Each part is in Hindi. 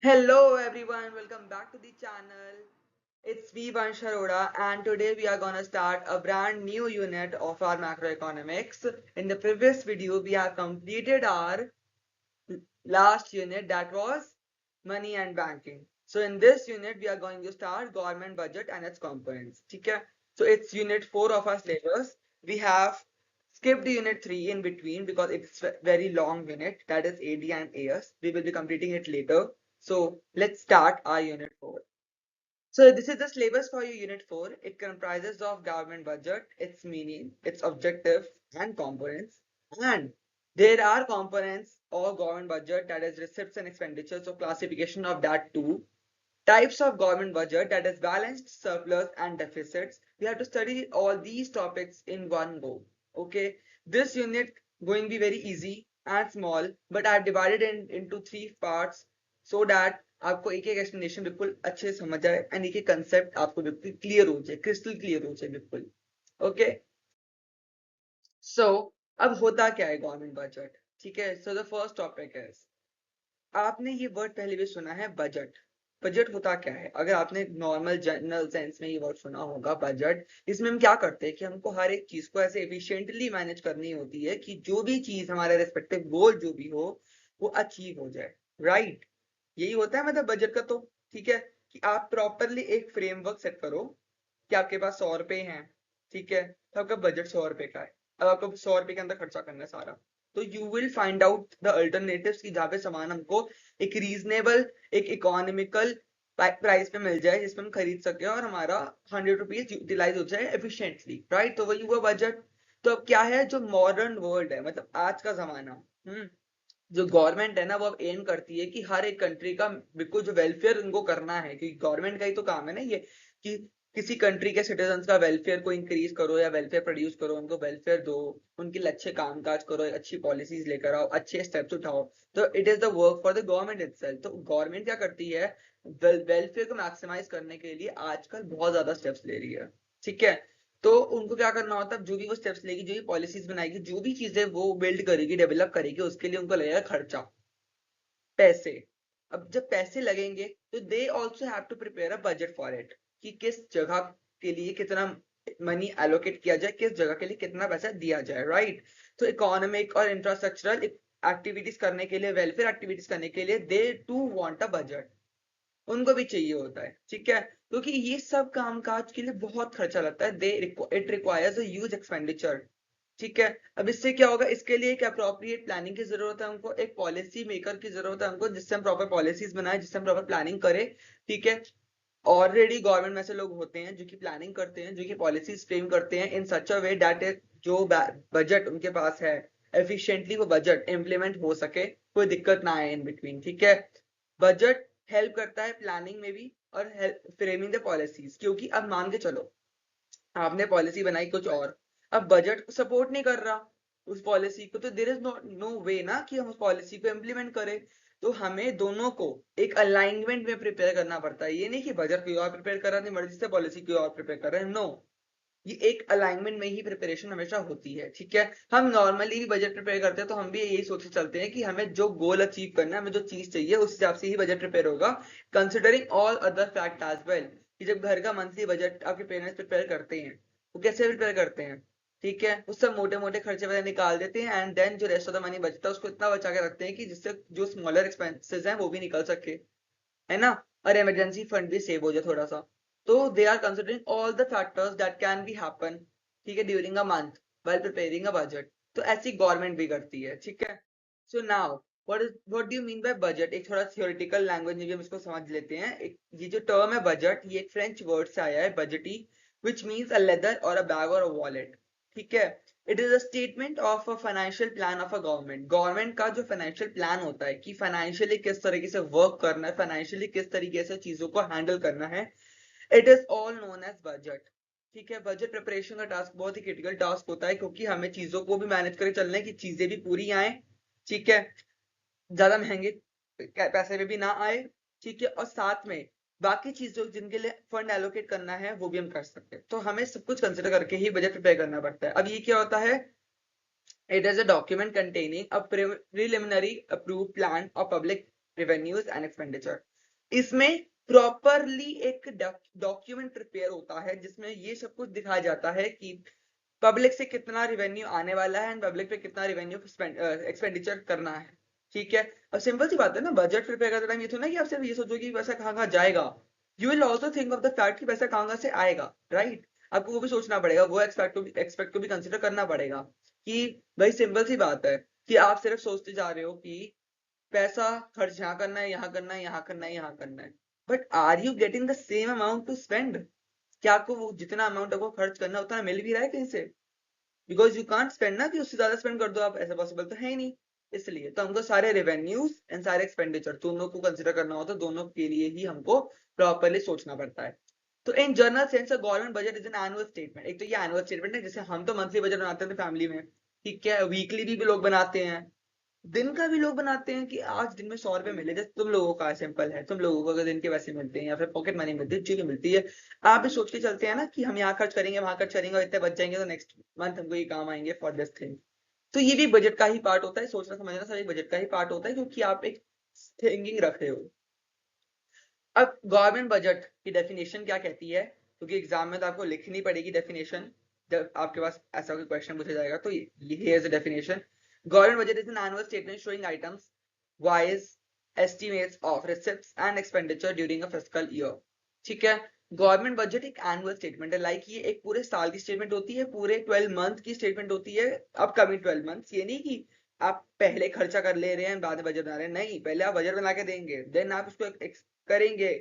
Hello everyone, welcome back to the channel. It's me Vansh Arora and today we are gonna start a brand new unit of our macroeconomics. In the previous video, we have completed our last unit that was money and banking. So in this unit, we are going to start government budget and its components. Okay? So it's unit 4 of our syllabus. We have skipped unit 3 in between because it's a very long unit, that is AD and AS. We will be completing it later. So let's start our unit 4. So this is the syllabus for your unit 4. It comprises of government budget, its meaning, its objective and components. And there are components of government budget, that is receipts and expenditures, so classification of that too. Types of government budget, that is balanced, surplus and deficits. We have to study all these topics in one go. Okay, this unit going to be very easy and small, but I have divided into 3 parts so that आपको एक एक एक्सप्लेनेशन बिल्कुल अच्छे से समझ आए एंड एक एक कंसेप्ट आपको बिल्कुल क्लियर हो जाए, क्रिस्टल क्लियर हो जाए बिल्कुल. ओके, सो अब होता क्या है गवर्नमेंट बजट. ठीक है, सो द फर्स्ट टॉपिक है, आपने ये वर्ड पहले भी सुना है बजट. बजट होता क्या है? अगर आपने नॉर्मल जनरल सेंस में ये वर्ड सुना होगा बजट, इसमें हम क्या करते हैं कि हमको हर एक चीज को ऐसे एफिशिएंटली मैनेज करनी होती है कि जो भी चीज हमारे रेस्पेक्टिव गोल जो भी हो वो अचीव हो जाए. राइट, यही होता है मतलब बजट का. तो ठीक है कि आप प्रॉपरली एक फ्रेमवर्क सेट करो कि आपके पास 100 रुपए हैं. ठीक है, तो आपका बजट 100 रुपए का है. अब आपको 100 रुपए के अंदर खर्चा करना है सारा, तो you will find out the alternatives की जहाँ पे सामान हमको एक रीजनेबल, एक इकोनॉमिकल प्राइस पे मिल जाए जिसमें हम खरीद सके और हमारा 100 रुपीज यूटिलाइज हो जाए एफिशिएंटली. राइट, तो वही हुआ बजट. तो अब क्या है, जो मॉडर्न वर्ल्ड है मतलब आज का जमाना, जो गवर्नमेंट है ना, वो अब एम करती है कि हर एक कंट्री का बिल्कुल जो वेलफेयर उनको करना है, क्योंकि गवर्नमेंट का ही तो काम है ना ये, कि किसी कंट्री के सिटीजन्स का वेलफेयर को इंक्रीज करो या वेलफेयर प्रोड्यूस करो, उनको वेलफेयर दो, उनके लिए अच्छे कामकाज करो, अच्छी पॉलिसीज लेकर आओ, अच्छे स्टेप्स उठाओ. तो it is the work for the government itself. तो गवर्नमेंट क्या करती है, वेलफेयर को मैक्सिमाइज करने के लिए आजकल बहुत ज्यादा स्टेप्स ले रही है. ठीक है, तो उनको क्या करना होता है, जो भी वो स्टेप्स लेगी, जो भी पॉलिसीज बनाएगी, जो भी चीजें वो बिल्ड करेगी, डेवलप करेगी, उसके लिए उनको लगेगा खर्चा, पैसे. अब जब पैसे लगेंगे तो they also have to prepare a budget for it, कि किस जगह के लिए कितना मनी एलोकेट किया जाए, किस जगह के लिए कितना पैसा दिया जाए. राइट, तो इकोनॉमिक और इंफ्रास्ट्रक्चरल एक्टिविटीज करने के लिए, वेलफेयर एक्टिविटीज करने के लिए दे टू वांट अ बजट, उनको भी चाहिए होता है. ठीक है, क्योंकि ये सब कामकाज के लिए बहुत खर्चा लगता है. They it requires a huge expenditure. ठीक है, अब इससे क्या होगा, इसके लिए एक अप्रोप्रिएट प्लानिंग की जरूरत है हमको, एक पॉलिसी मेकर की जरूरत है हमको, जिससे हम प्रॉपर पॉलिसीज बनाए, जिससे हम प्रॉपर प्लानिंग करें. ठीक है, ऑलरेडी गवर्नमेंट में से लोग होते हैं जो कि प्लानिंग करते हैं, जो कि पॉलिसीज फ्रेम करते हैं इन सच अ वे दैट जो बजट उनके पास है, एफिशिएंटली वो बजट इम्प्लीमेंट हो सके, कोई दिक्कत ना आए इन बिटवीन. ठीक है, बजट हेल्प करता है प्लानिंग में भी और फ्रेमिंग द पॉलिसीज. क्योंकि अब मान के चलो आपने पॉलिसी बनाई कुछ और, अब बजट सपोर्ट नहीं कर रहा उस पॉलिसी को, तो देर इज नो वे ना कि हम उस पॉलिसी को इम्प्लीमेंट करें. तो हमें दोनों को एक अलाइनमेंट में प्रिपेयर करना पड़ता है. ये नहीं कि बजट कोई और प्रिपेयर कर रहा है, मर्जी से पॉलिसी कोई और प्रिपेयर कर रहे हैं. नो, ये एक अलाइनमेंट में ही प्रिपरेशन हमेशा होती है. ठीक है, हम नॉर्मली भी बजट प्रिपेयर करते हैं तो हम भी यही सोच के चलते हैं कि हमें जो गोल अचीव करना है, हमें जो चीज चाहिए, उस हिसाब से ही बजट प्रिपेयर होगा, considering all other fact as well. कि जब घर का मंथली बजट आपके पेरेंट्स प्रिपेयर करते हैं, वो कैसे प्रिपेयर करते हैं? ठीक है, उस सब मोटे मोटे खर्चे वगैरह निकाल देते हैं एंड देन जो रेस्ट ऑफ द मनी बचता है उसको इतना बचा के रखते हैं कि जिससे जो स्मॉलर एक्सपेंसेस हैं वो भी निकल सके, है ना, और इमरजेंसी फंड भी सेव हो जाए थोड़ा सा. तो they are considering all the factors that can be happen. ठीक है, during a month while preparing a budget. तो ऐसी गवर्नमेंट भी करती है. ठीक है, so now what do you mean by budget. एक थोड़ा थियोरेटिकल लैंग्वेज में भी हम इसको समझ लेते हैं. ये जो टर्म है बजट, ये एक फ्रेंच वर्ड से आया है, बजटी, विच मीन्स अ लेदर और अ बैग और अ वॉलेट. ठीक है, it is a statement of a financial plan of a government. Government का जो फाइनेंशियल प्लान होता है कि फाइनेंशियली किस तरीके से वर्क करना है, फाइनेंशियली किस तरीके से चीजों को हैंडल करना है, it is all known as budget. ठीक है, बजट प्रिपरेशन का टास्क बहुत ही क्रिटिकल टास्क होता है, क्योंकि हमें चीजों को भी मैनेज करके चलना है कि चीजें भी पूरी आए. ठीक है, ज्यादा महंगे पैसे में भी ना आए. ठीक है, और साथ में बाकी चीजों जिनके लिए फंड एलोकेट करना है वो भी हम कर सकते हैं. तो हमें सब कुछ कंसिडर करके ही बजट प्रिपेयर करना पड़ता है. अब ये क्या होता है, it is a document containing a preliminary approved plan of public revenues and expenditure. इसमें प्रॉपरली एक डॉक्यूमेंट प्रिपेयर होता है जिसमें ये सब कुछ दिखाया जाता है कि पब्लिक से कितना रिवेन्यू आने वाला है एंड पब्लिक पे कितना रिवेन्यू एक्सपेंडिचर करना है। ठीक है, अब सिंपल सी बात है ना, बजट प्रिपेयर करते टाइम ये तो ना कि आप सिर्फ ये सोचो कि पैसा कहाँ कहाँ जाएगा। You will also think of the fact कि पैसा कहाँ कहाँ से आएगा, राइट। आपको वो भी सोचना पड़ेगा, वो एक्सपेक्ट को भी कंसिडर करना पड़ेगा कि भाई सिंपल सी बात है कि आप सिर्फ सोचते जा रहे हो कि पैसा खर्च यहाँ करना है, यहाँ करना है, यहाँ करना है, यहाँ करना है, but are you getting the same amount to spend? क्या आपको वो जितना अमाउंट आपको खर्च करना है उतना मिल भी रहा है कहीं से? बिकॉज यू कांट स्पेंड ना कि उससे ज्यादा स्पेंड कर दो आप, ऐसा पॉसिबल तो है ही नहीं। इसलिए तो हमको सारे रेवेन्यूज एंड सारे एक्सपेंडिचर दोनों को कंसिडर करना होता है, दोनों के लिए ही हमको प्रॉपरली सोचना पड़ता है। तो in general sense government budget is an annual statement. एक तो ये एनुअल स्टेटमेंट है, जैसे हम तो मंथली बजट बनाते थे फैमिली में, ठीक है, वीकली भी लोग बनाते हैं, दिन का भी लोग बनाते हैं कि आज दिन में 100 रुपए मिले, जैसे तुम लोगों का सिंपल है, तुम लोगों को अगर दिन के वैसे मिलते हैं या फिर पॉकेट मनी मिलती है, चीजें मिलती है, आप भी सोच के चलते हैं ना कि हम यहाँ खर्च करेंगे वहां खर्च करेंगे और इतने बच जाएंगे तो नेक्स्ट मंथ हमको ये काम आएंगे फॉर दिस थिंग। तो ये भी बजट का ही पार्ट होता है, सोचना समझना सब एक बजट का ही पार्ट होता है, क्योंकि आप एक थिंकिंग रख रहे हो। अब गवर्नमेंट बजट की डेफिनेशन क्या कहती है, क्योंकि एग्जाम में तो आपको लिखनी पड़ेगी डेफिनेशन, जब आपके पास ऐसा कोई क्वेश्चन पूछा जाएगा तो ये is definition. Government budget is an annual statement showing items wise estimates of receipts and expenditure during a fiscal year। ठीक है, गवर्नमेंट बजट एक एनुअल स्टेटमेंट है, लाइक ये एक पूरे साल की स्टेटमेंट होती है, पूरे 12 मंथ की स्टेटमेंट होती है, अपकमिंग 12 मंथ्स। ये नहीं कि आप पहले खर्चा कर ले रहे हैं बाद में बजट बना रहे हैं, नहीं, पहले आप बजट बना के देंगे देन आप उसको करेंगे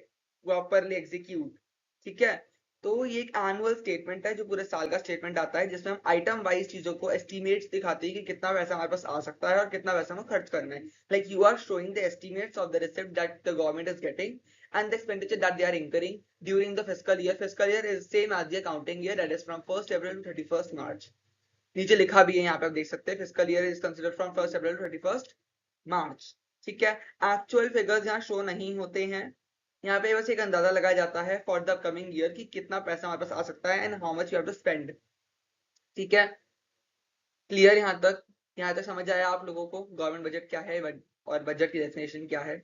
प्रॉपरली एग्जीक्यूट। ठीक है, तो ये एक एनुअल स्टेटमेंट है जो पूरे साल का स्टेटमेंट आता है, जिसमें हम आइटम वाइज चीजों को एस्टिमेट्स दिखाते हैं कि कितना पैसा हमारे पास आ सकता है और कितना पैसा हमें खर्च करना है। Like you are showing the estimates of the receipt that the government is getting and the expenditure that they are incurring during the fiscal year। Fiscal year is same as the accounting year, that is from 1st April to 31st March। नीचे लिखा भी है, यहाँ पे आप देख सकते हैं, physical year is considered from 1st April to 31st March। ठीक है, एक्चुअल फिगर्स यहाँ शो नहीं होते हैं, यहाँ पे बस एक अंदाजा लगाया जाता है फॉर द अपकमिंग ईयर कि कितना पैसा हमारे पास आ सकता है and how much you have to spend. ठीक है, क्लियर यहाँ तक समझ आया आप लोगों को गवर्नमेंट बजट क्या है और बजट की डेफिनेशन क्या है?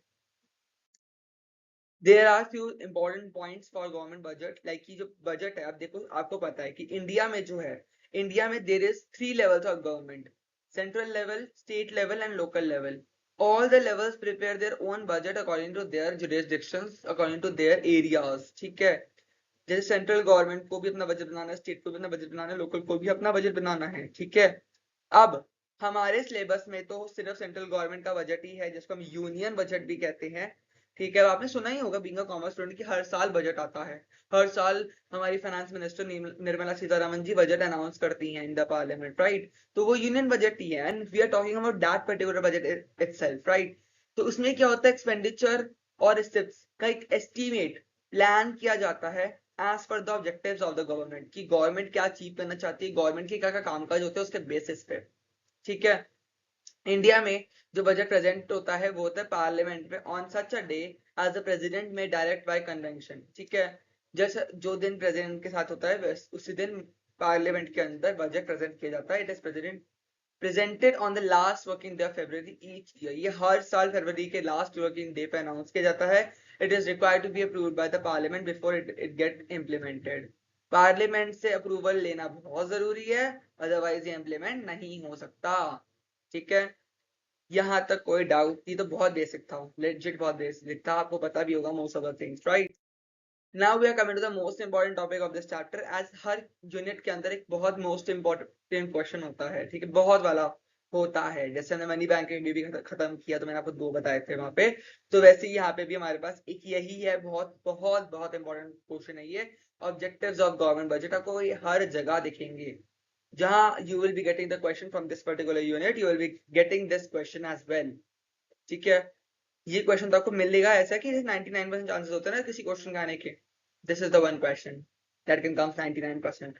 There are few important points for government budget, like की जो बजट है, आप देखो आपको पता है कि इंडिया में जो है, इंडिया में there is 3 levels of government, central level, state level and local level. All the levels prepare their own budget according to their jurisdictions, according to their areas। ठीक है, जैसे सेंट्रल गवर्नमेंट को भी अपना बजट बनाना है, स्टेट को भी अपना बजट बनाना है, लोकल को भी अपना बजट बनाना है। ठीक है, अब हमारे सिलेबस में तो सिर्फ सेंट्रल गवर्नमेंट का बजट ही है, जिसको हम यूनियन बजट भी कहते हैं। ठीक है, आपने सुना ही होगा बीइंग अ कॉमर्स स्टूडेंट कि हर साल बजट आता है, हर साल हमारी फाइनेंस मिनिस्टर निर्मला सीतारमन जी बजट अनाउंस करती हैं इन द पार्लियामेंट, राइट। तो वो यूनियन बजट ही है and we are talking about that particular budget itself, right. तो उसमें क्या होता है, एक्सपेंडिचर और रिसिप्ट्स का एक एस्टीमेट प्लान किया जाता है as per the objectives of the government, कि गवर्नमेंट क्या अचीव करना चाहती है, गवर्नमेंट के क्या क्या कामकाज होते हैं उसके बेसिस पे। ठीक है, इंडिया में जो बजट प्रेजेंट होता है वो होता है पार्लियामेंट में on such a day as the president may direct by convention. ठीक है, जैसे जो दिन प्रेसिडेंट के साथ होता है उसी दिन पार्लियामेंट के अंदर बजट प्रेजेंट किया जाता है। It is president presented on the last working day of February each year. ये हर साल फरवरी के लास्ट वर्किंग डे पे अनाउंस किया जाता है। It is required to be approved by the parliament before it get implemented. Parliament से अप्रूवल लेना बहुत जरूरी है, अदरवाइज ये इम्प्लीमेंट नहीं हो सकता। ठीक है, यहाँ तक कोई डाउट नहीं, तो बहुत बेसिक था, लेजिट बहुत बेसिक था, आपको पता भी होगा most of the things, right. Now we are coming to the most important topic of this chapter. As हर यूनिट के अंदर एक बहुत मोस्ट इंपॉर्टेंट क्वेश्चन होता है, ठीक है, बहुत वाला होता है। जैसे हमने मनी बैंकिंग भी खत्म किया तो मैंने आपको 2 बताए थे वहां पे, तो वैसे ही यहाँ पे भी हमारे पास एक यही है, बहुत बहुत बहुत इंपॉर्टेंट क्वेश्चन है ये, ऑब्जेक्टिव्स ऑफ गवर्नमेंट बजट। आपको ये हर जगह दिखेंगे, जहां you will be getting the question from this particular unit, you will be getting this question as well। ठीक है, ये क्वेश्चन तो आपको मिलेगा, ऐसा कि 99% चांसेस होते हैं ना किसी क्वेश्चन के आने के, this is the one question that can come 99%।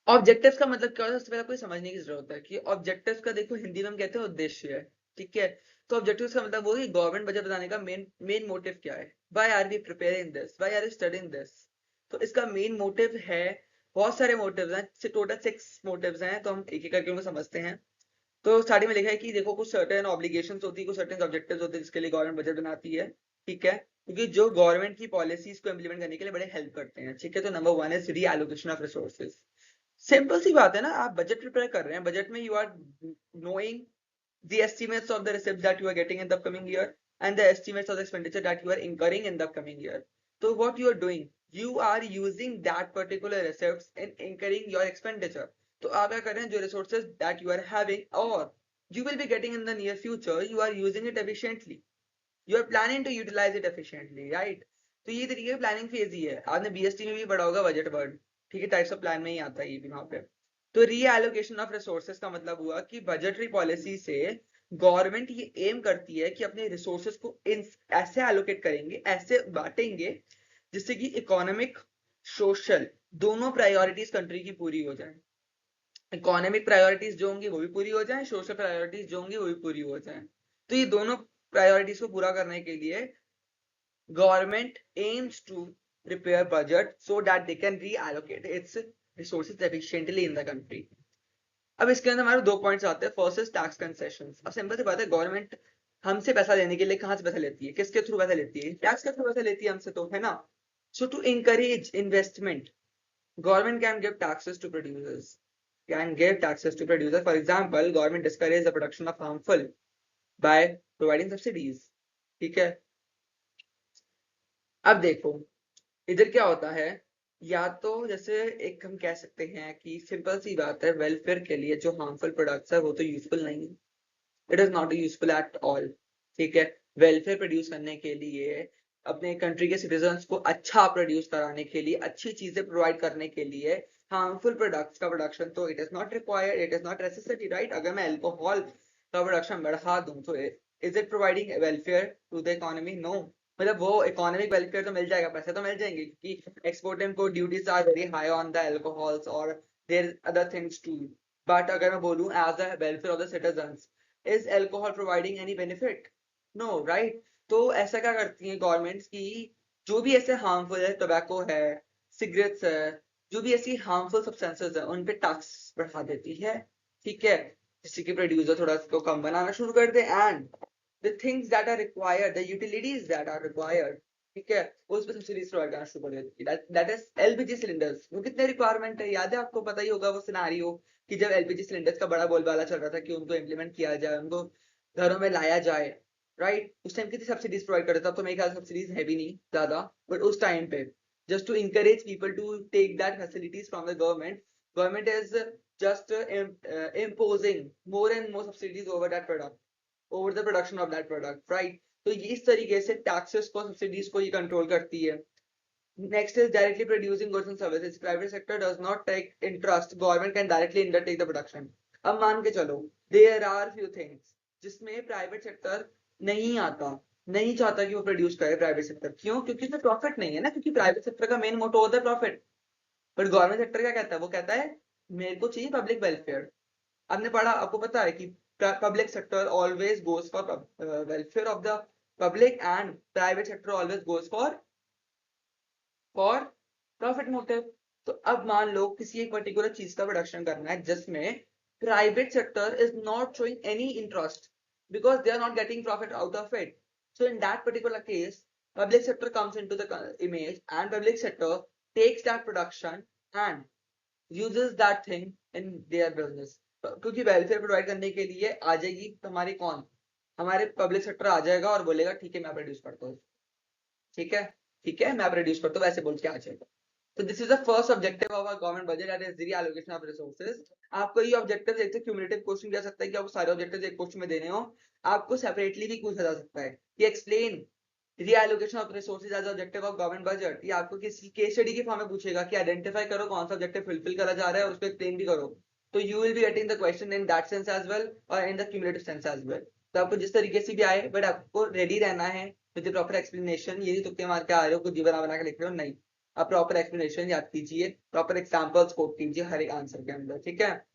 Objectives का मतलब क्या होता है, सबसे पहले आपको समझने की जरूरत है कि ऑब्जेक्टिव्स का, देखो हिंदी में हम कहते हैं उद्देश्य है। ठीक है, तो ऑब्जेक्टिव्स का मतलब वो है गवर्नमेंट बजट बनाने का मेन मोटिव क्या है, why are we preparing this, why are you studying this. तो इसका मेन मोटिव है, बहुत सारे मोटिव्स हैं, टोटल 6 मोटिव्स हैं, तो हम एक एक करके उनको समझते हैं। तो स्टार्टिंग में लिखा है कि देखो कुछ सर्टेन ऑब्लिगेशंस होती है, कुछ सर्टेन ऑब्जेक्टिव्स होते हैं जिसके लिए गवर्नमेंट बजट बनाती है। ठीक है, क्योंकि जो गवर्नमेंट की पॉलिसीज को इम्प्लीमेंट करने के लिए बड़े हेल्प करते हैं। ठीक है, तो number one is reallocation of resources. Simple सी बात है ना, आप बजट प्रिपेयर कर रहे हैं, बजट में you are knowing the estimates of the receipts that you are getting in the upcoming year and the estimates of the expenditure that you are incurring in the upcoming year. So what you are doing, you are using that particular receipts in incurring your expenditure. तो आप क्या कर रहे हैं, जो resources that you are having or you will be getting in the near future, you are using it efficiently. You are planning to utilize it efficiently, right? तो ये तरीके का प्लानिंग फेज ही है। आपने बीएसटी में भी पढ़ा होगा बजट वर्ड, ठीक है, टाइप्स ऑफ प्लान में ही आता है ये भी वहां पे। तो रीएलोकेशन ऑफ रिसोर्सेज का मतलब हुआ कि बजटरी पॉलिसी से गवर्नमेंट ये एम करती है कि अपने रिसोर्सेज को ऐसे एलोकेट करेंगे, ऐसे बांटेंगे, जिससे कि इकोनॉमिक सोशल दोनों प्रायोरिटीज कंट्री की पूरी हो जाए। इकोनॉमिक प्रायोरिटीज जो होंगी वो भी पूरी हो जाए, सोशल प्रायोरिटीज जो होंगी वो भी पूरी हो जाए। तो ये दोनों प्रायोरिटीज को पूरा करने के लिए government aims to prepare budget so that they can reallocate its resources efficiently in the country. अब इसके अंदर हमारे दो पॉइंट्स आते हैं। First is tax concessions. अब सिंपल सी बात है, गवर्नमेंट हमसे पैसा लेने के लिए कहां से पैसा लेती है, किसके थ्रू पैसा लेती है, टैक्स के थ्रू पैसा लेती है हमसे, तो है ना। सो to encourage investment, government can give taxes to producers, for example government discourage the production of harmful by providing subsidies। ठीक है, अब देखो इधर क्या होता है, या तो जैसे एक हम कह सकते हैं कि सिंपल सी बात है, वेलफेयर के लिए जो हार्मफुल प्रोडक्ट्स है वो तो यूजफुल नहीं है, it is not useful at all. ठीक है, वेलफेयर प्रोड्यूस करने के लिए, अपने कंट्री के सिटीजन्स को अच्छा प्रोड्यूस कराने के लिए, अच्छी चीजें प्रोवाइड करने के लिए हार्मफुल प्रोडक्ट्स का प्रोडक्शन तो it is not required, it is not necessary, right. अगर मैं अल्कोहल का प्रोडक्शन बढ़ा दूं तो is it providing welfare to the economy? No. मतलब वो इकोनॉमिक वेलफेयर तो मिल जाएगा, पैसे तो मिल जाएंगे, क्योंकि export import duties are very high on the alcohols और their other things too. But अगर मैं बोलूं as the welfare of the citizens, is alcohol providing any benefit? No, right. तो ऐसा क्या करती है गवर्नमेंट्स की, जो भी ऐसे हार्मफुल है, टोबैको है, सिगरेट्स है, जो भी ऐसी हार्मफुल सब्सटेंसेस है उन पे टैक्स बढ़ा देती है। ठीक है, जिससे कि प्रोड्यूसर थोड़ा इसको कम बनाना शुरू कर दे, and the things that are required, the utilities that are required, ठीक है, उस पे सब्सिडीज प्रोवाइड करना शुरू कर देती है। That is LPG cylinders. वो कितने रिक्वायरमेंट है, याद है आपको? पता ही होगा वो सिनेरियो कि जब एलपीजी सिलेंडर्स का बड़ा बोलबाला चल रहा था कि उनको इम्प्लीमेंट किया जाए, उनको घरों में लाया जाए, राइट। उस टाइम कितनी सब्सिडीज प्रोवाइड कर रहा था, तो मेरे ख्याल सब्सिडीज है भी नहीं ज्यादा, बट उस टाइम पे just to encourage people to take that facilities from the government, government is just imposing more and more subsidies over that product, over the production of that product, right। तो ये इस तरीके से टैक्सेस को, सब्सिडीज को ये कंट्रोल करती है। Next is directly producing goods and services. Private sector does not take interest, government can directly undertake the production. अब मान के चलो देयर आर फ्यू थिंग्स जिसमें प्राइवेट सेक्टर नहीं आता, नहीं चाहता कि वो प्रोड्यूस करे प्राइवेट सेक्टर। क्यों? क्योंकि उसमें प्रॉफिट नहीं है ना, क्योंकि प्राइवेट सेक्टर का मेन मोटो होता है प्रॉफिट। बट गवर्नमेंट सेक्टर क्या कहता है, वो कहता है मेरे को चाहिए पब्लिक वेलफेयर। आपने पढ़ा, आपको पता है कि public sector always goes for welfare of the public and private sector always goes for profit motive। तो अब मान लो किसी एक पर्टिकुलर चीज का प्रोडक्शन करना है जिसमें private sector is not showing any interest because they are not getting profit out of it, so in that particular case public sector comes into the image and public sector takes that production and uses that thing in their business। क्योंकि वेलफेयर प्रोवाइड करने के लिए आ जाएगी हमारी कौन, हमारे पब्लिक सेक्टर आ जाएगा और बोलेगा ठीक है मैं प्रोड्यूस करता हूँ, ठीक है, ठीक है मैं प्रोड्यूस करता हूँ, वैसे बोल के आ जाएगा। तो this is the first objective of our government budget, that is reallocation of resources. आपको ये ऑब्जेक्टिव एक क्यूमुलेटिव क्वेश्चन जा सकता है कि आपको सारे ऑब्जेक्टिव एक क्वेश्चन में देने हो, आपको सेपरेटली भी पूछा जा सकता है कि explain reallocation of resources as objective of government budget. ये आपको किसी केस स्टडी के फॉर्म में पूछेगा कि आइडेंटिफाई करो कौन सा ऑब्जेक्टिव फुलफिल करा जा रहा है और उसको एक्सप्लेन भी करो। तो you will be getting the question in that sense as well और in the cumulative sense as well. तो आपको जिस तरीके से भी आए, बट आपको रेडी रहना है विद प्रॉपर एक्सप्लेनेशन। ये तुक्के मार के आ रहे हो, कुछ जी बना के लिख रहे हो, नहीं। आप प्रॉपर एक्सप्लेनेशन याद कीजिए, प्रॉपर एग्जांपल्स कोट कीजिए हर एक आंसर के अंदर, ठीक है।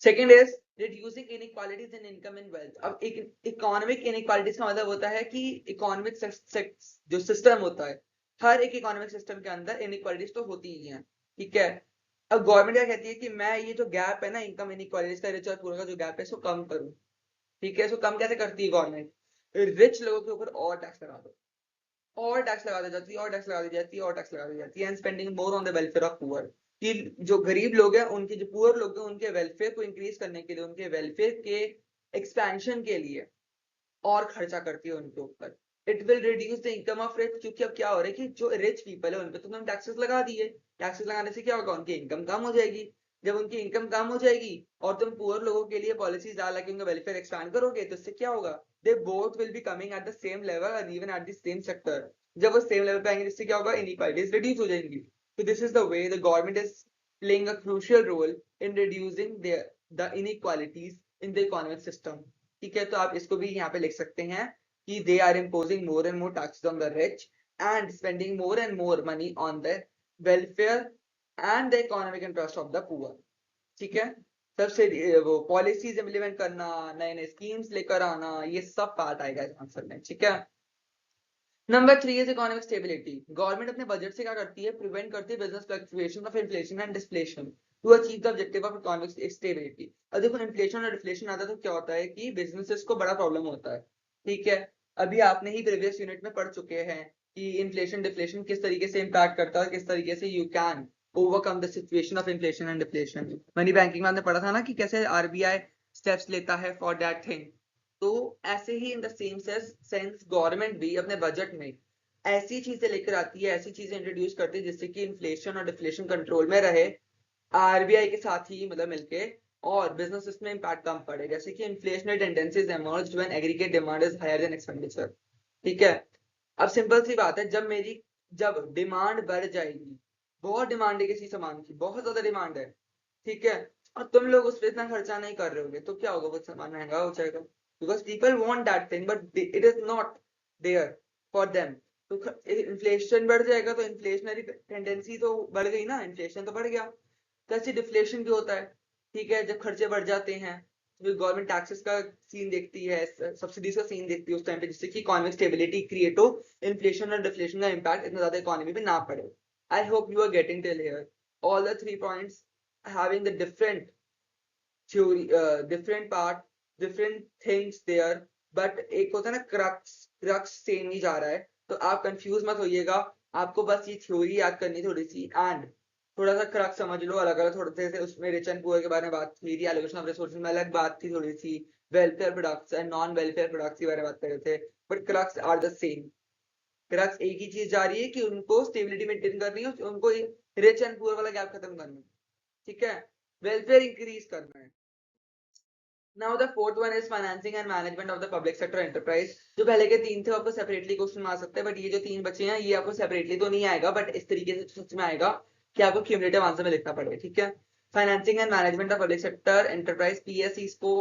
Second is reducing inequalities in income and wealth. अब इकोनॉमिक इनइक्वालिटीज का मतलब होता है कि इकोनॉमिक जो सिस्टम होता है, हर एक इकोनॉमिक सिस्टम के अंदर इनइक्वालिटीज तो होती ही हैं, ठीक है। अब गवर्नमेंट क्या कहती है कि मैं ये जो गैप है ना इनकम इनइक्वालिटीज का, रिच और पुअर का जो गैप है इसको कम करूं, ठीक है। इसको कम कैसे करती है गवर्नमेंट? रिच लोगों के ऊपर और टैक्स लगा दो, और टैक्स लगा दी जाती है, और टैक्स लगा दी जाती है, और टैक्स लगा दी जाती है, and spending more on the welfare of poor, कि जो गरीब लोग हैं उनके, जो पुअर लोग हैं उनके वेलफेयर को इंक्रीज करने के लिए, उनके वेलफेयर के एक्सपेंशन के लिए और खर्चा करती है उनके ऊपर। It will reduce the income of rich, क्योंकि अब क्या हो रहा है कि जो रिच पीपल है उन पे तो तुमने टैक्सेस लगा दिए, टैक्सेस लगाने से क्या होगा, उनकी इनकम कम हो जाएगी। जब उनकी इनकम कम हो जाएगी और तुम पुअर लोगों के लिए पॉलिसीज डाल के उनका वेलफेयर एक्सपैंड करोगे, तो इससे क्या होगा, they both will be coming at the same level और even at the same sector. जब वो सेम लेवल पे आएंगे, इससे क्या होगा, इनइक्वालिटीज रिड्यूस हो जाएंगी। तो this is the way the government is playing a crucial role in reducing the inequalities in the economic system। ठीक है, तो आप इसको भी यहाँ पे लिख सकते हैं कि they are imposing more and more taxes on the rich and spending more and more money on the welfare and the economic interest of the poor। ठीक है, सबसे वो पॉलिसीज इम्प्लीमेंट करना, नए नए स्कीम्स लेकर आना, ये सब पार्ट आएगा इस आंसर में। ठीक है, number 3 is economic stability. Government अपने बजट से क्या करती है, प्रिवेंट करती है business fluctuation of inflation and deflation to achieve the objective of economic stability. और देखो इन्फ्लेशन और डिफ्लेशन आता है तो क्या होता है कि बिजनेसेस को बड़ा प्रॉब्लम होता है। ठीक है, अभी आपने ही प्रीवियस यूनिट में पढ़ चुके हैं कि इन्फ्लेशन डिफ्लेशन किस तरीके से इम्पैक्ट करता है, किस तरीके से you can overcome the situation of inflation and deflation. Money banking में आपने पढ़ा था ना कि कैसे आरबीआई स्टेप्स लेता है फॉर दैट थिंग। तो ऐसे ही in the same sense government भी अपने बजट में ऐसी चीजें लेकर आती है, ऐसी चीजें इंट्रोड्यूस करती है जिससे कि इन्फ्लेशन और डिफ्लेशन कंट्रोल में रहे, आरबीआई के साथ ही मतलब मिलके, और बिजनेस में इम्पैक्ट कम पड़े। जैसे कि inflationary tendencies emerge when aggregate demand is higher than expenditure. ठीक है, अब सिंपल सी बात है, जब डिमांड बढ़ जाएगी, बहुत डिमांड है किसी सामान की, बहुत ज्यादा डिमांड है, ठीक है, और तुम लोग उस पर इतना खर्चा नहीं कर रहे होगे, तो क्या होगा, वो सामान महंगा हो जाएगा, because people want that thing but it is not there for them. तो इन्फ्लेशन बढ़ जाएगा, तो इन्फ्लेशनरी टेंडेंसी तो बढ़ गई ना, इन्फ्लेशन तो बढ़ गया। तो ऐसे डिफ्लेशन भी होता है। ठीक है, जब खर्चे बढ़ जाते हैं तो गवर्नमेंट टैक्सेस का सीन देखती है, सब्सिडीज का सीन देखती है उस टाइम पे, जिससे कि इकोनॉमिक स्टेबिलिटी क्रिएट हो, इन्फ्लेशन और डिफ्लेशन का इम्पैक्ट इतना ज्यादा इकोनॉमी पे ना पड़े। I hope you are getting till here all the 3 points having the different theory, different part, different things there, but एक होता है ना क्रक्स, क्रक्स सेम नहीं जा रहा है, तो आप कंफ्यूज मत होइएगा। आपको बस ये थ्योरी याद करनी थोड़ी सी, एंड थोड़ा सा क्रक्स समझ लो, अलग अलग थोड़े से उसमें रिच एंड पुअर के बारे में बात हुई थी, एलोकेशन ऑफ रिसोर्सेज में अलग बात थी थोड़ी सी, welfare products and non welfare products के बारे में बात कर रहे थे, but crux are the same. Crux एक ही चीज जा रही है कि उनको स्टेबिलिटी मेंटेन करनी है, उनको रिच एंड पुअर वाला गैप खत्म करना है। ठीक है, वेलफेयर इंक्रीज करना है। Now the fourth one is financing and management of the public sector enterprise. जो पहले के 3 थे आपको सेपरेटली क्वेश्चन आ सकते हैं, बट ये जो 3 बचे हैं ये आपको सेपरेटली तो नहीं आएगा, बट इस तरीके से सच में आएगा कि आपको क्यूमुलेटिव आंसर में लिखना पड़ेगा। ठीक है, financing and management of public sector enterprise, PSC इसको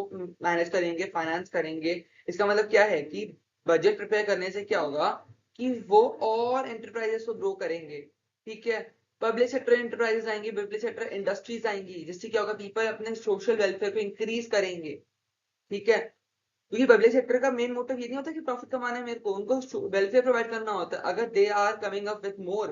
मैनेज करेंगे, फाइनेंस करेंगे। इसका मतलब क्या है कि बजट प्रिपेयर करने से क्या होगा कि वो और एंटरप्राइजेस को ग्रो करेंगे। ठीक है, पब्लिक सेक्टर एंटरप्राइजेस आएंगी, पब्लिक सेक्टर इंडस्ट्रीज आएंगी, जिससे क्या होगा, पीपल अपने सोशल वेलफेयर को इंक्रीज करेंगे। ठीक है, क्योंकि पब्लिक सेक्टर का मेन मोटिव ये नहीं होता कि प्रॉफिट कमाना है, मेरे को उनको वेलफेयर प्रोवाइड करना होता है। अगर they are coming up with more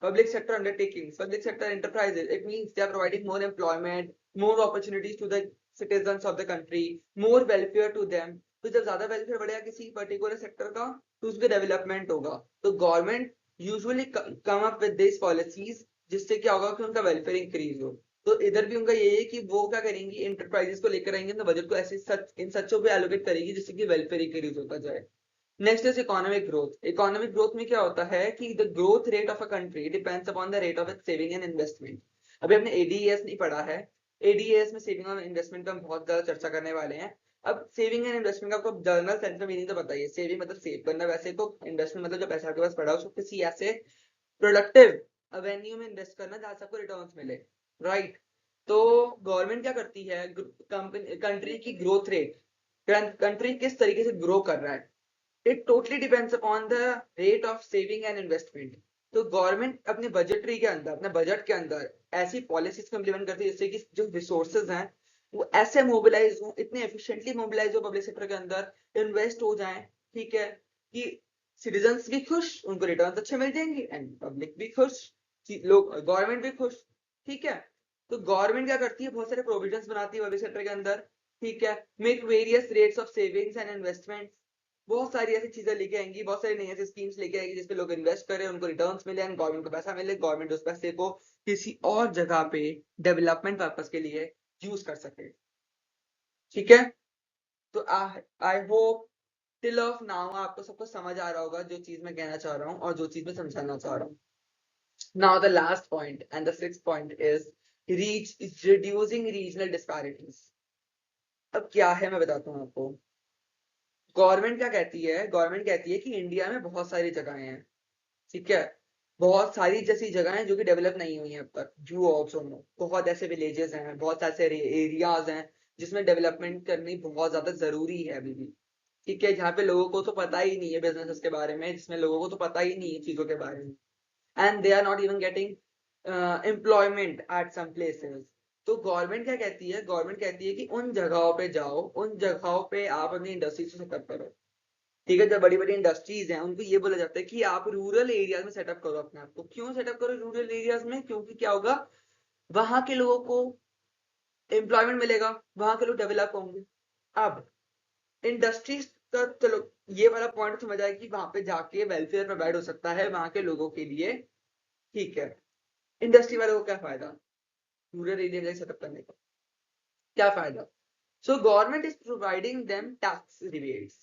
public sector undertakings, public sector enterprises, it means they are providing more employment, more opportunities to the citizens of the country, more welfare to them। तो जब ज्यादा वेलफेयर बढ़ेगा किसी पर्टिकुलर सेक्टर का, तो उसमें डेवलपमेंट होगा। तो government usually come up with this policies, जिससे क्या होगा कि उनका वेलफेयर इंक्रीज हो। तो इधर भी उनका ये है कि वो क्या करेंगी, इंटरप्राइजेस को लेकर आएंगे, तो बजट को ऐसे सच इन सच्चों पे एलोकेट करेगी जिससे कि वेलफेयर इंक्रीज होता जाए। Next is economic growth. Economic growth में क्या होता है कि the growth rate of a country depends upon the rate of its saving and investment. अभी हमने एडीएस नहीं पढ़ा है, एडीएस में सेविंग और इन्वेस्टमेंट का हम बहुत ज्यादा चर्चा करने वाले हैं। अब सेविंग एंड इन्वेस्टमेंट का आपको जर्नल सेंस में मीनिंग तो बताइए। सेविंग मतलब सेव करना, वैसे तो इन्वेस्टमेंट मतलब जो पैसा आपके पास पड़ा है उसको किसी ऐसे प्रोडक्टिव एवेन्यू में इन्वेस्ट करना जहां से आपको रिटर्न्स मिले, राइट। तो गवर्नमेंट क्या करती है, कंपनी कंट्री की ग्रोथ रेट, कंट्री किस तरीके से ग्रो कर रहा है, it totally depends upon the rate of saving and investment. तो गवर्नमेंट अपने बजटरी के अंदर, अपने बजट के अंदर ऐसी पॉलिसीज को इम्प्लीमेंट करती है जिससे कि जो रिसोर्सेज हैं वो ऐसे मोबिलाइज हो, इतने एफिशिएंटली मोबिलाइज हो पब्लिक सेक्टर के अंदर, इन्वेस्ट हो जाए, ठीक है, कि सिटीजन्स भी खुश, उनको रिटर्न अच्छे मिल जाएंगे, एंड पब्लिक भी खुश, लोग, गवर्नमेंट भी खुश। ठीक है, तो गवर्नमेंट क्या करती है, बहुत सारे प्रोविजंस बनाती है पब्लिक सेक्टर के अंदर। ठीक है, make various rates of savings and investment, बहुत सारी ऐसी चीजें लेके आएंगी, बहुत सारी नई ऐसी स्कीम्स लेके आएंगी जिसपे लोग इन्वेस्ट करें, उनको रिटर्न्स मिले एंड गवर्नमेंट को पैसा मिले, गवर्नमेंट उस पैसे को किसी और जगह पे डेवलपमेंट पर्पस के लिए यूज कर सके। ठीक है, तो I hope till of now आपको सबको समझ आ रहा होगा जो चीज मैं कहना चाह रहा हूँ और जो चीज मैं समझाना चाह रहा हूँ। Now the last point and the sixth point is reducing regional disparities। अब क्या है मैं बताता हूँ आपको। गवर्नमेंट क्या कहती है, गवर्नमेंट कहती है कि इंडिया में बहुत सारी जगहें हैं, ठीक है, बहुत सारी जैसी जगह हैं जो कि डेवलप नहीं हुई हैं अब तक। यू ऑल्सो नो बहुत ऐसे विलेजेस हैं, बहुत ऐसे एरियाज हैं जिसमें डेवलपमेंट करनी बहुत ज्यादा जरूरी है अभी भी। ठीक है, जहाँ पे लोगों को तो पता ही नहीं है बिजनेस के बारे में, जिसमें लोगों को तो पता ही नहीं है चीजों के बारे में, and they are not even getting employment at some places. तो गवर्नमेंट क्या कहती है, गवर्नमेंट कहती है कि उन जगहों पे जाओ, उन जगहों पे आप अपनी इंडस्ट्री से सेटअप करो। ठीक है, जो बड़ी बड़ी इंडस्ट्रीज हैं उनको ये बोला जाता है कि आप रूरल एरियाज में सेटअप करो अपने आप को। क्यों सेटअप करो रूरल एरियाज में? क्योंकि क्या होगा, वहां के लोगों को एम्प्लॉयमेंट मिलेगा, वहां के लोग डेवलप होंगे। अब इंडस्ट्रीज का चलो ये वाला पॉइंट समझ आया कि वहां पे जाके वेलफेयर प्रोवाइड हो सकता है वहां के लोगों के लिए। ठीक है, इंडस्ट्री वालों को क्या फायदा रूरल एरिया में सेटअप करने का, क्या फायदा? So government is providing them tax rebates.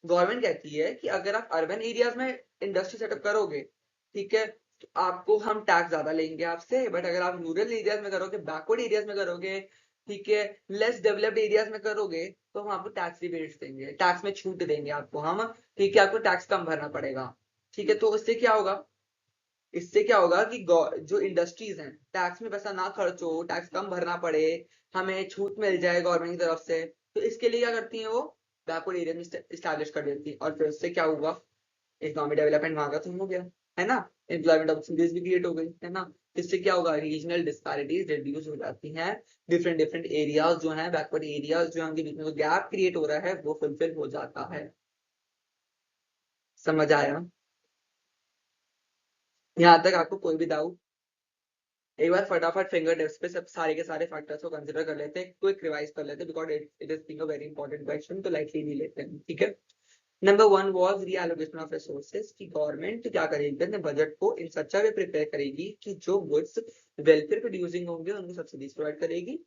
Government कहती है कि अगर आप अर्बन एरियाज में इंडस्ट्री सेटअप करोगे, ठीक है, तो आपको हम टैक्स ज्यादा लेंगे आपसे, बट अगर आप रूरल एरियाज में करोगे, बैकवर्ड एरियाज में करोगे, ठीक है, लेस डेवलप्ड एरियाज में करोगे, तो हम आपको टैक्स रिबेट्स देंगे, टैक्स में छूट देंगे आपको हम। ठीक है, आपको टैक्स कम भरना पड़ेगा। ठीक है, तो इससे क्या होगा, इससे क्या होगा कि जो इंडस्ट्रीज हैं टैक्स में पैसा ना खर्च हो, टैक्स कम भरना पड़े, हमें छूट मिल जाए गवर्नमेंट की तरफ से। तो इसके लिए क्या करती हैं वो, बैकवर्ड एरिया में स्टैब्लिश कर देती है, और फिर उससे क्या हुआ, इकोनॉमिक डेवलपमेंट वहां का तो हो गया, है ना, एम्प्लॉयमेंट अपॉर्चुनिटीज भी क्रिएट हो गई, है ना। इससे क्या होगा, रीजनल डिस्पैरिटीज रिड्यूस हो जाती हैं, डिफरेंट डिफरेंट एरियाज जो है, बैकवर्ड एरियाज जो है, उनके बीच में जो गैप क्रिएट हो रहा है वो फुलफिल हो जाता है। समझ आया यहाँ तक आपको कोई भी डाउट? एक बार फटाफट फिंगर टिप्स पे सब सारे के सारे फैक्टर्स को कंसीडर कर लेते हैं, क्विक रिवाइज कर लेते हैं, because it is being a very important question, तो लाइटली नहीं लेते हैं। ठीक है, number one was reallocation of resources, की गवर्नमेंट क्या करेगी अपने बजट को इन सच अ वे प्रिपेयर करेगी कि जो गुड्स वेलफेयर प्रोड्यूसिंग होंगे उनको सब्सिडीज प्रोवाइड करेगी,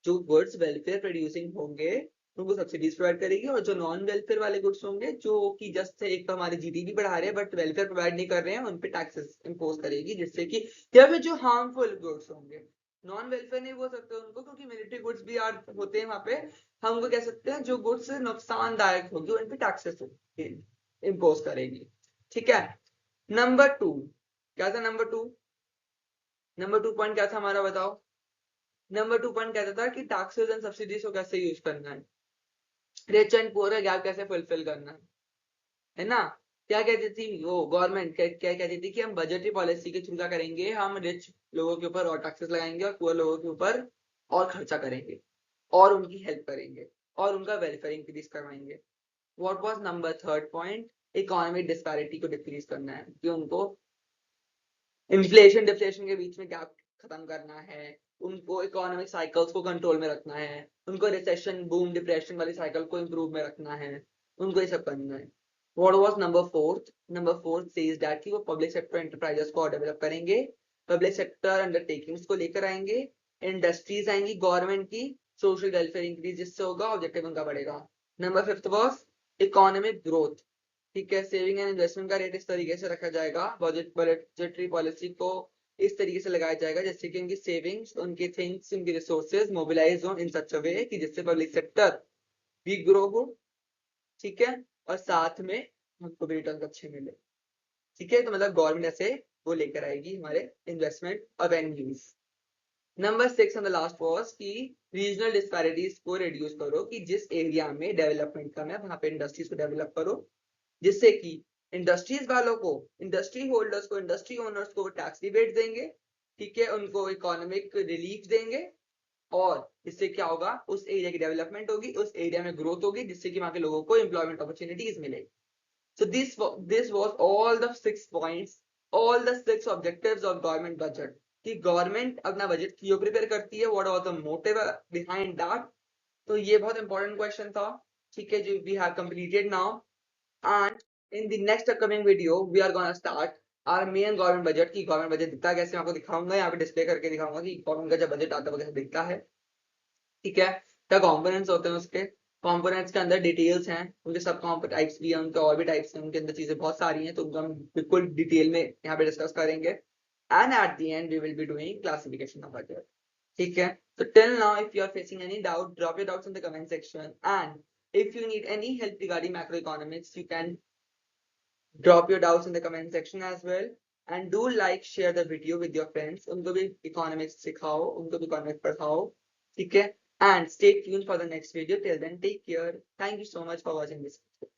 जो गुड्स वेलफेयर प्रोड्यूसिंग होंगे उनको सब्सिडीज प्रोवाइड करेगी, और जो नॉन वेलफेयर वाले गुड्स होंगे जो कि जस्ट एक तो हमारे जीडीपी बढ़ा रहे हैं बट वेलफेयर प्रोवाइड नहीं कर रहे हैं, उन पे टैक्सेस इंपोज करेगी, जिससे कि, या फिर जो हार्मफुल गुड्स होंगे, नॉन वेलफेयर नहीं बोल सकते उनको क्योंकि मिलिट्री गुड्स भी आर होते हैं वहां पे, हम उनको कह सकते हैं जो गुड्स नुकसानदायक होगी उन पे टैक्सेस इंपोज करेगी। ठीक है, नंबर टू क्या था, number two, number two point क्या था हमारा बताओ? नंबर टू पॉइंट कहता था कि टैक्सेस एंड सब्सिडीज को कैसे यूज करना है, रिच एंड पुअर का गैप कैसे फुलफिल करना है ना। क्या कहती थी वो गवर्नमेंट, क्या कहती थी कि हम बजटरी पॉलिसी के थ्रू क्या करेंगे, हम रिच लोगों के ऊपर और टैक्सेस लगाएंगे और पुअर लोगों के ऊपर और खर्चा करेंगे और उनकी हेल्प करेंगे और उनका वेलफेयर इंक्रीज करवाएंगे। What was number third point, economic disparity को डिक्रीज करना है, कि उनको इन्फ्लेशन डिफ्लेशन के बीच में गैप खत्म करना है, उनको इकोनॉमिक साइकिल्स को कंट्रोल में रखना है, उनको रिसेशन बूम डिप्रेशन वाली साइकिल को इंप्रूव में रखना है, उनको ये सब करना है। What was number fourth, number fourth says that कि वो पब्लिक सेक्टर एंटरप्राइजेस को डेवलप करेंगे, पब्लिक सेक्टर अंडरटेकिंग्स को लेकर आएंगे, इंडस्ट्रीज आएंगी गवर्नमेंट की, सोशल वेलफेयर इंक्रीज जिससे होगा, ऑब्जेक्टिव उनका बढ़ेगा। Number fifth was economic growth. ठीक है, सेविंग एंड इन्वेस्टमेंट का रेट इस तरीके से रखा जाएगा, बजटरी पॉलिसी को इस तरीके से लगाया जाएगा जिससे कि उनकी सेविंग्स, उनकी थिंग्स, उनकी रिसोर्सेज मोबिलाइज हो इन सच अ वे कि जिससे पब्लिक सेक्टर भी ग्रो हो। ठीक है, और साथ में हमको भी रिटर्न अच्छे मिले। ठीक है, तो मतलब गवर्नमेंट ऐसे वो लेकर आएगी हमारे investment avenues. Number six and the last was की रीजनल डिस्पैरिटीज को रिड्यूस करो, कि जिस एरिया में डेवलपमेंट कम है वहां पे इंडस्ट्रीज को डेवलप करो, जिससे कि इंडस्ट्रीज वालों को, इंडस्ट्री होल्डर्स को, इंडस्ट्री ओनर्स को टैक्स रिबेट देंगे, ठीक है, उनको इकोनॉमिक रिलीफ देंगे, और इससे क्या होगा, उस एरिया की डेवलपमेंट होगी, उस एरिया में ग्रोथ होगी, जिससे कि वहां के लोगों को एम्प्लॉयमेंट अपॉर्चुनिटीज मिले। So this was all the 6 points, all the 6 objectives of government budget, कि गवर्नमेंट अपना बजट क्यों प्रिपेयर करती है, what was the motive behind that. तो ये बहुत इंपॉर्टेंट क्वेश्चन था, ठीक है जी, we have completed now, and in the next upcoming video we are gonna start our main government budget की गवर्नमेंट बजट दिखता है कैसे, मैं आपको दिखाऊंगा, यहाँ पे डिस्प्ले करके दिखाऊंगा कि गवर्नमेंट का जब बजट आता है वो कैसे दिखता है। ठीक है, क्या कंपोनेंट्स होते हैं उसके, कंपोनेंट्स के अंदर डिटेल्स हैं, उनके सब टाइप्स भी हैं, उनके और भी टाइप्स हैं, उनके अंदर चीजें बहुत सारी हैं, तो उनको हम बिल्कुल डिटेल में यहाँ पे डिस्कस करेंगे। And at the end we will be doing classification of budget. ठीक है, so till now if you are facing any doubt, drop your doubts in the comment section, and if you need any help regarding macroeconomics you can drop your doubts in the comment section as well, and do like share the video with your friends, उनको भी economics सिखाओ, उनको भी economics पढ़ाओ। ठीक है, and stay tuned for the next video. Till then, take care. Thank you so much for watching this video.